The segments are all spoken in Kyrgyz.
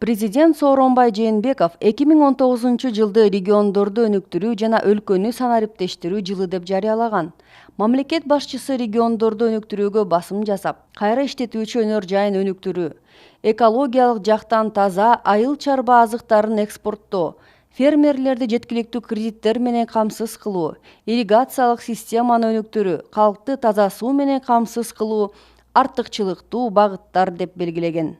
Президент Сооронбай Жээнбеков 2019 региондорду өнүктүрүү жана өлкөнү санариптештирүү жылы деп жарыялаган. Мамлекет башчысы региондорду өнүктүрүүгө басым жасап, кайра иштетүүчү өнөр жайын өнүктүрүү, экологиялык жактан таза айыл чарба азыктарын экспорттоо, фермерлерди жеткиликтүү кредиттер менен камсыз кылуу, ирригациялык системаны өнүктүрүү, калкты таза суу менен камсыз кылуу артыкчылыктуу багыттар деп белгилеген.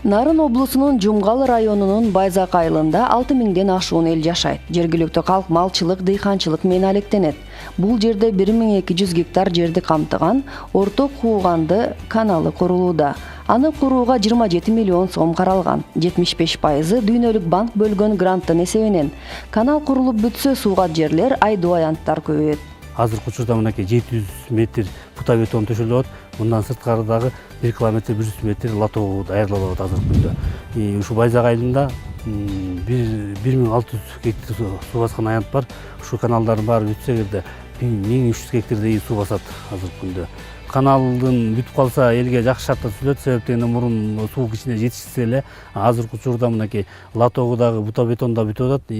Нарын облусунун Жумгал районунун Байзак айылында 6000ден ашуун эл жашайт. Жергиликтүү калк малчылык, дыйканчылык менен алектенет. Бул жерде 1200 гектар жерди камтыган Орто Кууганды каналы курулууда. Аны курууга 27 миллион сом каралган. 75% дүйнөлүк банк бөлгөн гранттын эсебинен. Канал курулуп бүтсө сууга жерлер, айдоо аянттар көбөйөт. Азыркы учурда мынакей 700 метр бута бетон төшөлүп, мындан сырткарыдагы 1 километр 100 метр латоо даярдалып атат азыркы күндө. Ушу Байзак айылында 1600 гектар суу баскан аянт бар. Ушу каналдардын баары бүтсө жерде 1300 гектардай суу басат азыркы күндө. Каналдын бүтүп калса элге жакшы шарттар түзүлөт, себептен мурун суу кичине жетишсе эле азыркы учурда мынакей латоодагы бута бетонда бүтүп атат.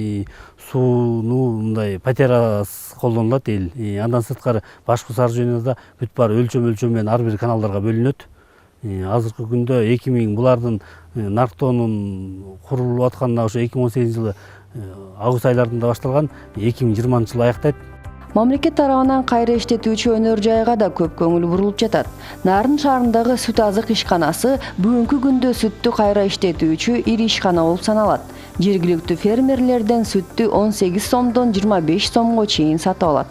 Сууну мындай патерас колдонулат эл. Андан сырткары башкы сар жөнүндө бүт баары өлчөм менен ар бир каналдарга бөлүнөт. Азыркы күндө 2000 булардын нарктоонун курулуп атканына ошо 2018 жылы август айларында башталган, 2020 жылы аяктайт. Мамлекет тарабынан кайра иштетүүчү өнөр жайга да көп көңүл бурулуп жатат. Нарын шаарындагы сүт азык ишканасы бүгүнкү күндө сүттү кайра иштетүүчү ири ишкана болуп саналат. Жергиликтүү фермерлерден сүттү 18 сомдон 25 сомго чейин сатып алат.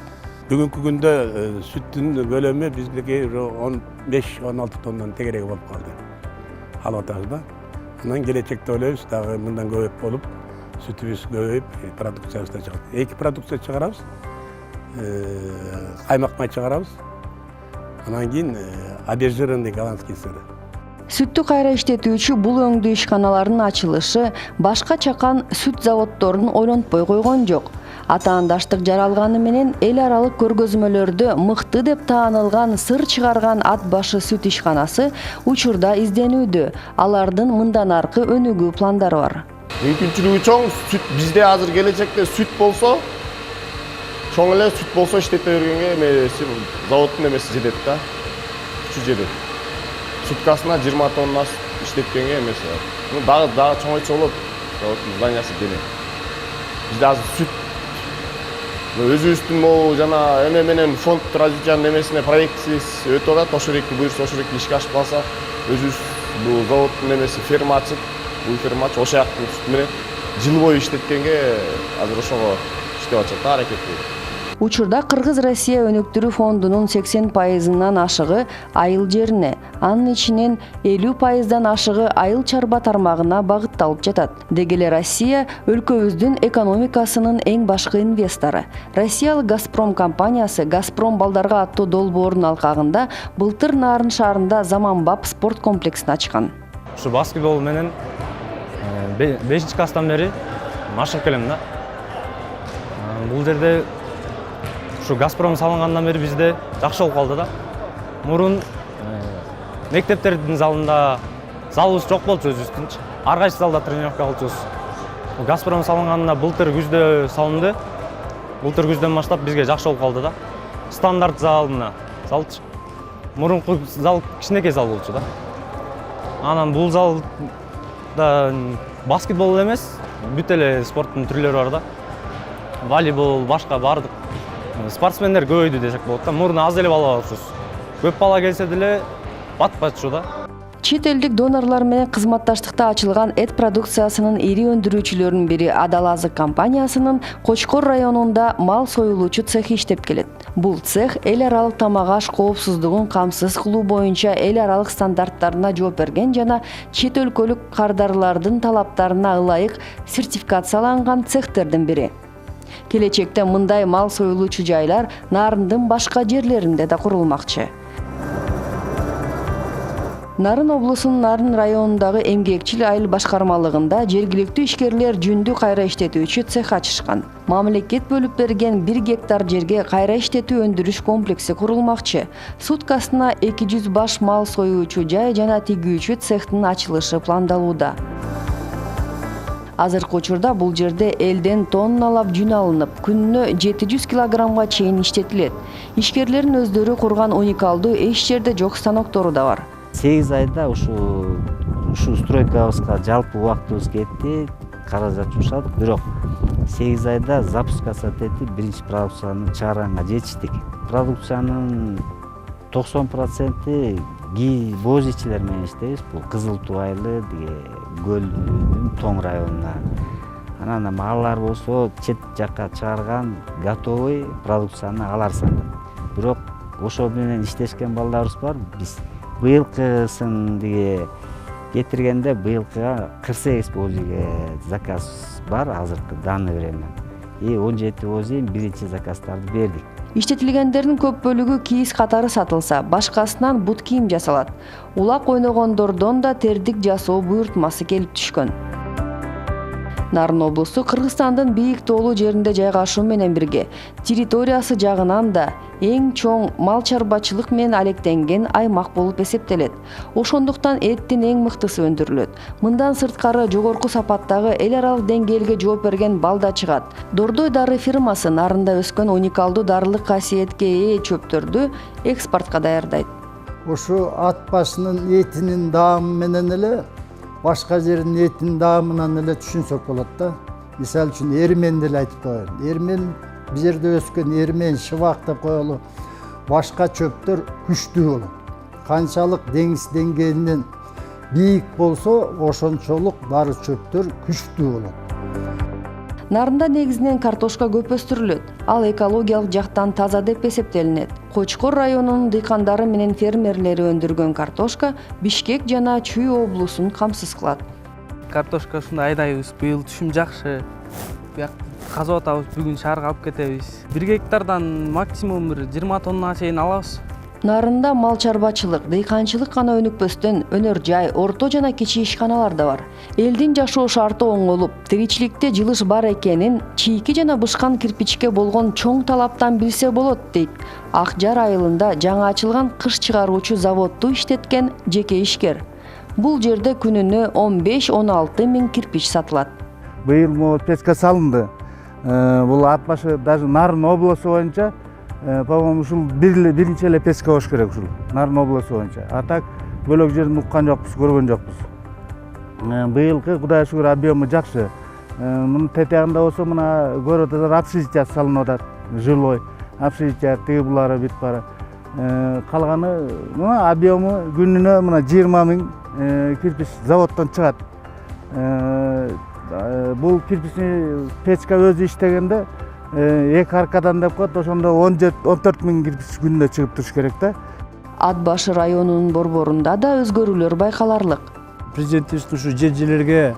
Бүгүнкү күндө сүттүн бөлөмү биздики 15-16 тоннадан тегерек болуп калды. Алып атабыз да. Анан келечекте ойлойбуз, дагы мындан көбөйүп болуп, сүтүбүз көбөйүп, продукциябыз да чыгат. Эки продукция чыгарабыз. Каймак май чыгарабыз. Анан кийин обезжиренный голландский сыр. Сүттү кайра иштетүүчү бул өңдүү ишканаларынын ачылышы башка чакан сүт заводдорун ойлонтпой койгон жок. Атаандаштык жаралганы менен эл аралык көргөзмөлөрдө мыкты деп таанылган сыр чыгарган ат башы сүт ишканасы учурда изденүүдө. Алардын мындан аркы өнүгүү пландары бар. Мүмкүнчүлүгү чоң сүт бизде азыр келечекте сүт болсо, чоң эле сүт болсо иштете бергенге заводдун эмеси жетет да. Күчү жетет. Суткасына 20 тонна иштеткенге эмеси бар. Дагы чоңойтса болот. Заводдун зданиясы деле. Бизде азыр сүт өзүбүздүн могу жана эме менен фонд развитиянын эмесине проектисиз өтүп атат. Ошол эки буюрса, ошол эки ишке ашып калса, өзүбүз бул заводдун эмеси ферма ачып, бул ферма ачып, ошол жактын сүтү менен жыл бою иштеткенге азыр ошого иштеп атышат да, аракет. Учурда Кыргыз-Россия өнүктүрүү фондунун 80%-нан ашыгы айыл жерине, анын ичинен 50%-дан ашыгы айыл чарба тармагына багытталып жатат. Дегеле Россия өлкөбүздүн экономикасынын эң башкы инвестору. Россиялык Газпром компаниясы Газпром балдарга аттуу долбоорунун алкагында былтыр Нарын шаарында заманбап спорт комплексин ачкан. Ушу баскетбол менен 5-класстан бери машыгып келем да. Бул жерде ушу Газпром салынгандан бери бизде жакшы болуп калды да. Мурун мектептердин залында залыбыз жок болчу өзүбүздүнчү. Ар кайсы залда тренировка кылчубуз. Газпром салынганына былтыр күздө салынды. Былтыр күздөн баштап бизге жакшы болуп калды да. Стандарт зал мына залчы. Мурунку зал кичинекей зал болчу да. Анан бул залда баскетбол эмес, бүт эле спорттун түрлөрү бар да. Волейбол, башка бардык спортсмендер көбөйдү десек болот да. Мурун аз эле бала болчубуз. Көп бала келсе деле батпачу да. Чет элдик донорлор менен кызматташтыкта ачылган эт продукциясынын ири өндүрүүчүлөрүнүн бири Адал азык компаниясынын Кочкор районунда мал союлуучу цехи иштеп келет. Бул цех эл аралык тамак аш коопсуздугун камсыз кылуу боюнча эл аралык стандарттарына жооп берген жана чет өлкөлүк кардарлардын талаптарына ылайык сертификацияланган цехтердин бири. Келечекте мындай мал союлуучу жайлар Нарындын башка жерлеринде да курулмакчы. Нарын облусунун Нарын районундагы эмгекчил айыл башкармалыгында жергиликтүү ишкерлер жүндү кайра иштетүүчү цех ачышкан. Мамлекет бөлүп берген 1 гектар жерге кайра иштетүү өндүрүш комплекси курулмакчы. Суткасына 200 баш мал союучу жай жана тигүүчү цехтин ачылышы пландалууда. Азыркы учурда бул жерде элден тонналап жүн алынып, күнүнө 700 килограммга чейин иштетилет. Ишкерлердин өздөрү курган уникалдуу эч жерде жок станоктору да бар. 8 айда ушу стройкабызга жалпы убактыбыз кетти, каражат жумшадык. Бирок 8 айда запуск жасап этип, биринчи продукцияны чыгарганга жетиштик. Продукциянын 90% бозичилер менен иштейбиз. Бул Кызыл Туу айылы, Көлдүн Тоң районуна. Анан алар болсо чет жакка чыгарган готовый продукцияны алар сатат. Бирок ошо менен иштешкен балдарыбыз бар. Биз быйылкысын кетиргенде быйылкыга 48 бозиге заказ бар азыркы данный время. 17 бози биринчи заказдарды бердик. Иштетилгендердин көп бөлүгү кийиз катары сатылса, башкасынан бут кийим жасалат. Улак ойногондордон да тердик жасоо буйртмасы келип түшкөн. Нарын облусу Кыргызстандын бийик тоолуу жеринде жайгашуу менен бирге территориясы жагынан да эң чоң мал чарбачылык менен алектенген аймак болуп эсептелет. Ошондуктан эттин эң мыктысы өндүрүлөт. Мындан сырткары жогорку сапаттагы эл аралык деңгээлге жооп берген бал да чыгат. Дордой дары фирмасы Нарында өскөн уникалдуу дарылык касиетке ээ чөптөрдү экспортко даярдайт. Ошо ат башынын этинин даамы менен эле башка жердин этинин даамынан эле түшүнсөк болот да. Мисалы үчүн эрменди эле айтып коеюн. Эрмен бул жерде өскөн эрмен, шыбак деп коелу. Башка чөптөр күчтүү болот. Канчалык деңиз деңгээлинен бийик болсо, ошончолук дары чөптөр күчтүү болот. Нарында негизинен картошка көп өстүрүлөт. Ал экологиялык жактан таза деп эсептелинет. Кочкор районунун дыйкандары менен фермерлери өндүргөн картошка Бишкек жана Чүй облусун камсыз кылат. Картошка ушундай айдайбыз, быйыл түшүм жакшы. Буяк казып атабыз, бүгүн шаарга алып кетебиз. 1 гектардан максимум 20 тонна чейин алабыз. Нарында мал чарбачылык, дыйканчылык гана өнүкпөстөн өнөр жай, орто жана кичи ишканалар да бар. Элдин жашоо шарты оңолуп, тиричиликте жылыш бар экенин чийки жана бышкан кирпичке болгон чоң талаптан билсе болот дейт. Акжар айылында жаңы ачылган кыш чыгаруучу заводду иштеткен жеке ишкер. Бул жерде күнүнө 15-16 миң кирпич сатылат. Быйыл могу печка салынды. Бул ат башы даже Нарын облусу боюнча по-моему ушул биринчи эле печка болуш керек ушул Нарын облусу боюнча. А так бөлөк жерин уккан жокпуз, көргөн жокпуз. Быйылкы Кудайга шүгүр объему жакшы. Мунун тетягында болсо мына көрүп атасыздар, общежитие салынып атат. Жилой общежитие тиги булары бүт бара. Калганы мына объему күнүнө мына 20 миң кирпич заводдон чыгат. Бул кирпични печка өзү иштегенде эки аркадан деп коет, ошондо 17-14 миң кирпич күнүнө чыгып туруш керек да. Ат башы районунун борборунда да өзгөрүүлөр байкаларлык. Президентибиз ушу жер-жерлерге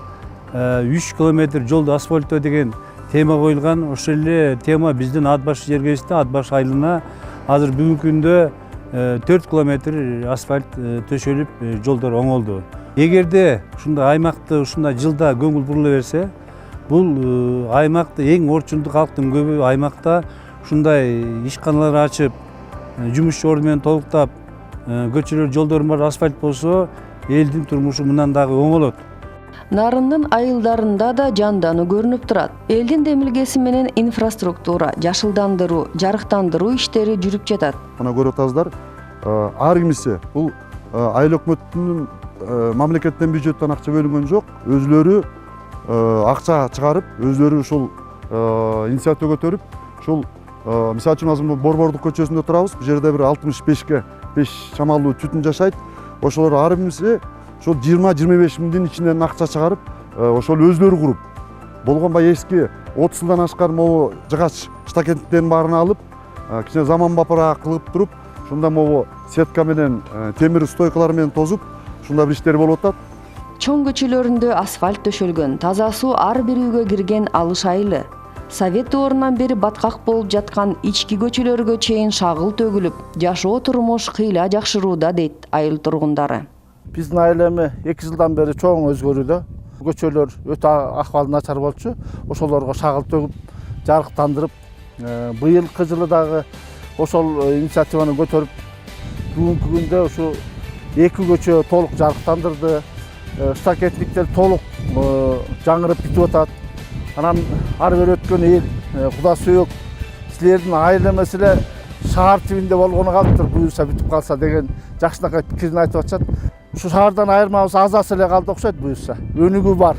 3 километр жолду асфальттоо деген тема коюлган. Ошол эле тема биздин Ат башы жергебизде, Ат башы айылына азыр бүгүнкү күндө 4 километр асфальт төшөлүп, жолдор оңолду. Эгерде ушундай аймакты ушундай жылда көңүл бурула берсе, бул аймакта эң орчундуу калктын көбү аймакта ушундай ишканалар ачып, жумуш орду менен толуктап, көчөлөр жолдорун бар асфальт болсо, элдин турмушу мындан дагы оңолот. Нарындын айылдарында да жандануу көрүнүп турат. Элдин демилгеси менен инфраструктура, жашылдандыруу, жарыктандыруу иштери жүрүп жатат. Мына көрүп атасыздар, ар кимиси бул айыл өкмөттүнүн мамлекеттен бюджеттен акча бөлүнгөн жок, өзлөрү акча чыгарып, өзлөрү ушул инициатива көтөрүп, ушул мисалы үчүн азыр Борбордук көчөсүндө турабыз. Бул жерде бир 65 чамалуу түтүн жашайт. Ошолор ар бирisi ошол 20-25 миңдин ичинен акча чыгарып, ошол өзлөрү куруп, болгонбай эски 30 жылдан ашкан могу жыгач штакеттердин баарын алып, кичине заманбапыраак кылып туруп, ушунда могу сетка менен темир стойкалар менен тозуп, ушундай бир иштер болуп атат. Чоң көчөлөрүндө асфальт төшөлгөн, таза суу ар бир үйгө кирген алыш айылы. Совет доорунан бери баткак болуп жаткан ички көчөлөргө чейин шагыл төгүлүп, жашоо турмуш кыйла жакшырууда дейт айыл тургундары. Биздин айыл эми 2 жылдан бери чоң өзгөрүүдө. Көчөлөр өтө акыбалы начар болчу. Ошолорго шагыл төгүп, жарыктандырып, быйылкы жылы дагы ошол инициативаны көтөрүп, бүгүнкү күндө ушу 2 көчө толук жарыктандырды. Штакетниктер толук жаңырып бүтүп атат. Анан ар бери өткөн эл Куда сүйөк силердин айыл эмес эле шаар тибинде болгону калыптыр, буюрса бүтүп калса деген жакшынакай пикирин айтып атышат. Ушу шаардан айырмабыз азасы эле калды окшойт буюрса. Өнүгүү бар.